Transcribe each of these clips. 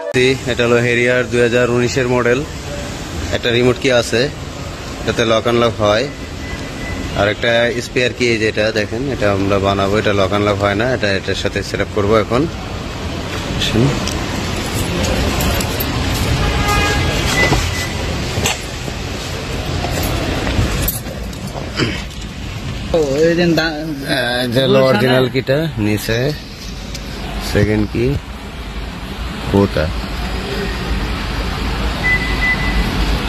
এটা হলো হেরিয়ার 2019-এর মডেল। একটা রিমোট কি আছে, এটাতে লক আনলক হয়। আর একটা স্পেয়ার কি, যেটা দেখেন, এটা আমরা বানাবো। এটা লক আনলক হয় না, এটার সাথে সেট আপ করবো এখন। অরিজিনাল কিটা নিচে, সেকেন্ড কি কোটা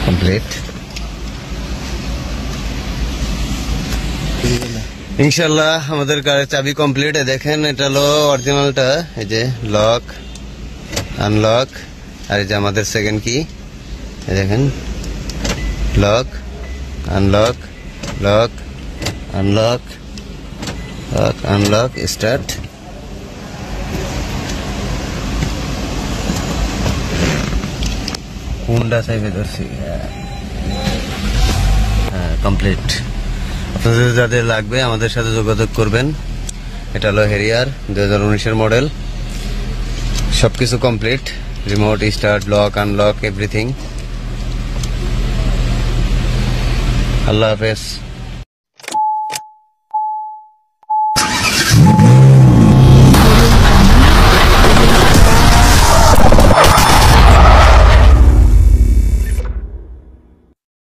কমপ্লিট। ইনশাল্লাহ আমাদের কারের চাবি কমপ্লিট। দেখেন, এটা হলো অরিজিনালটা। এই যে লক আনলক, আর এই যে আমাদের সেকেন্ড কি। দেখেন, lock unlock, lock unlock, lock unlock, start. কোনটা চাইবে ধরছি? হ্যাঁ, কমপ্লিট। আপনাদের যাদের লাগবে আমাদের সাথে যোগাযোগ করবেন। এটা হলো হেরিয়ার 2019-এর মডেল। সবকিছু complete, remote, start, lock unlock, everything. আল্লাহ হাফেজ।